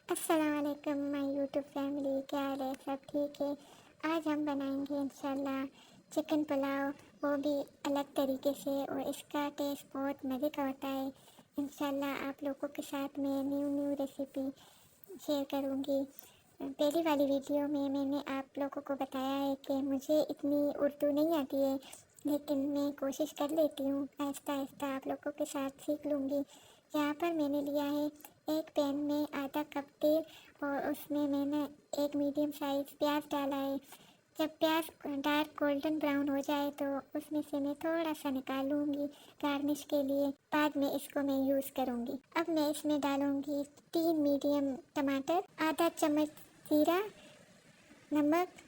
السلام علیکم مائی YouTube family, کیا حال ہے؟ سب ٹھیک ہے؟ آج ہم بنائیں گے انشاءاللہ چکن پلاؤ، وہ بھی الگ طریقے سے، اور اس کا ٹیسٹ بہت مزے کا ہوتا ہے۔ انشاءاللہ آپ لوگوں کے ساتھ میں نیو ریسیپی شیئر کروں گی۔ پہلی والی ویڈیو میں میں نے آپ لوگوں کو بتایا ہے کہ مجھے اتنی اردو نہیں آتی ہے، لیکن میں کوشش کر لیتی ہوں، آہستہ آہستہ آپ لوگوں کے ساتھ سیکھ لوں گی۔ یہاں پر میں نے لیا ہے ایک پین میں آدھا کپ تیل، اور اس میں نے ایک میڈیم سائز پیاز ڈالا ہے۔ جب پیاز ڈارک گولڈن براؤن ہو جائے تو اس میں سے میں تھوڑا سا نکال لوں گی گارنش کے لیے، بعد میں اس کو میں یوز کروں گی۔ اب میں اس میں ڈالوں گی 3 میڈیم ٹماٹر، آدھا چمچ زیرہ، نمک،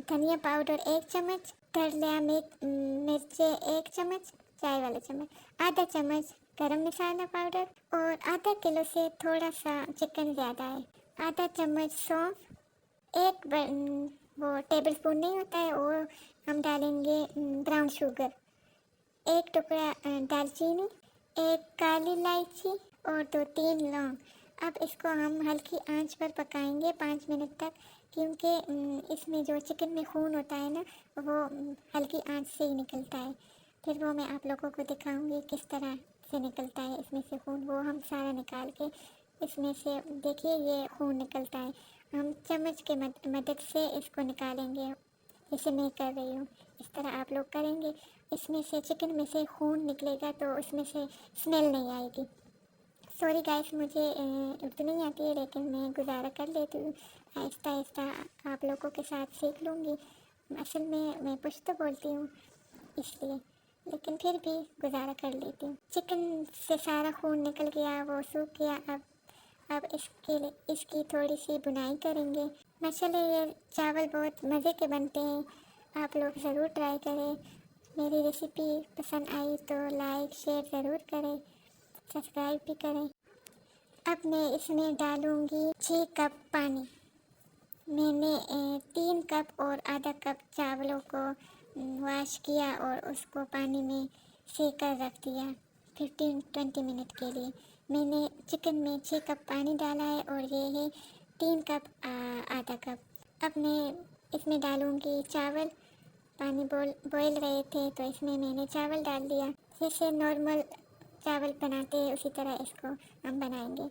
دھنیا پاؤڈر 1 چمچ، دھڑلیا مرچیں 1 چمچ، چائے والا چمچ، آدھا چمچ گرم مسالہ پاؤڈر، اور آدھا کلو سے تھوڑا سا چکن زیادہ ہے، آدھا چمچ سونف، ایک وہ ٹیبل اسپون نہیں ہوتا ہے، وہ ہم ڈالیں گے براؤن شوگر، ایک ٹکڑا دال چینی، ایک کالی الائچی، اور 2-3 لونگ۔ اب اس کو ہم ہلکی آنچ پر پکائیں گے 5 منٹ تک، کیونکہ اس میں جو چکن میں خون ہوتا ہے نا، وہ ہلکی آنچ سے ہی نکلتا ہے۔ پھر وہ میں آپ لوگوں کو دکھاؤں گی کس طرح سے نکلتا ہے اس میں سے خون، وہ ہم سارا نکال کے اس میں سے دیکھیے یہ خون نکلتا ہے، ہم چمچ کے مدد سے اس کو نکالیں گے، جیسے میں کر رہی ہوں اس طرح آپ لوگ کریں گے۔ اس میں سے چکن میں سے خون نکلے گا تو اس میں سے اسمیل نہیں آئے گی۔ سوری گائس، مجھے اردو نہیں آتی ہے، لیکن میں گزارا کر لیتی ہوں، آہستہ آہستہ آپ لوگوں کے ساتھ سیکھ لوں گی۔ اصل میں پشتو بولتی ہوں اس لیے، لیکن پھر بھی گزارا کر لیتی ہوں۔ چکن سے سارا خون نکل گیا، وہ سوکھ گیا۔ اب اس کی تھوڑی سی بنائی کریں گے۔ ماشاءاللہ یہ چاول بہت مزے کے بنتے ہیں، آپ لوگ ضرور ٹرائی کریں۔ میری ریسیپی پسند آئی تو لائک شیئر ضرور کریں، سبسکرائب بھی کریں۔ اب میں اس میں ڈالوں گی 6 کپ پانی۔ میں نے 3 کپ اور آدھا کپ چاولوں کو واش کیا اور اس کو پانی میں سے کر رکھ دیا 15-20 منٹ کے لیے۔ میں نے چکن میں 6 کپ پانی ڈالا ہے، اور یہ ہے 3 کپ آدھا کپ۔ اب میں اس میں ڈالوں گی چاول، پانی بوائل رہے تھے تو اس میں نے چاول ڈال دیا، جیسے نارمل چاول بناتے ہیں اسی طرح اس کو ہم بنائیں گے۔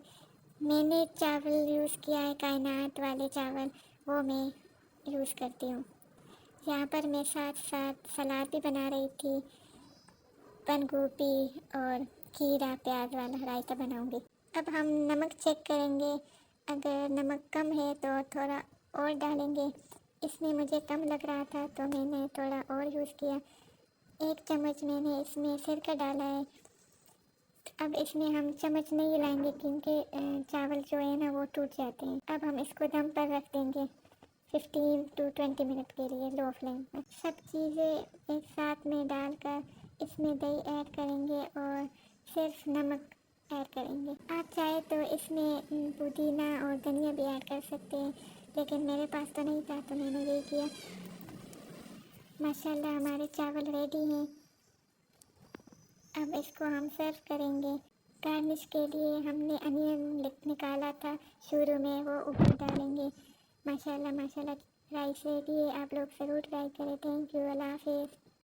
میں نے چاول یوز کیا ہے کائنات والے چاول، وہ میں یوز کرتی ہوں۔ یہاں پر میں ساتھ ساتھ سلاد بھی بنا رہی تھی، بند گوبھی اور کھیرا پیاز والا رائتا بناؤں گی۔ اب ہم نمک چیک کریں گے، اگر نمک کم ہے تو تھوڑا اور ڈالیں گے۔ اس میں مجھے کم لگ رہا تھا تو میں نے تھوڑا اور یوز کیا۔ 1 چمچ میں نے اس میں سرکہ ڈالا ہے۔ اب اس میں ہم چمچ نہیں ہلائیں گے کیونکہ چاول جو ہے نا وہ ٹوٹ جاتے ہیں۔ اب ہم اس کو دم پر رکھ دیں گے 15-20 منٹ کے لیے لو فلیم پر۔ سب چیزیں ایک ساتھ میں ڈال کر اس میں دہی ایڈ کریں گے اور صرف نمک ایڈ کریں گے۔ آپ چاہے تو اس میں پودینہ اور دھنیا بھی ایڈ کر سکتے ہیں، لیکن میرے پاس تو نہیں تھا تو میں نے یہ کیا۔ ماشاءاللہ ہمارے چاول ریڈی ہیں۔ اب اس کو ہم سرو کریں گے۔ گارنش کے لیے ہم نے انین نکالا تھا شروع میں، وہ اوپر ڈالیں گے۔ ماشاءاللہ رائس ریڈی ہے، آپ لوگ ضرور ٹرائی کریں۔ تھینک یو، اللہ حافظ۔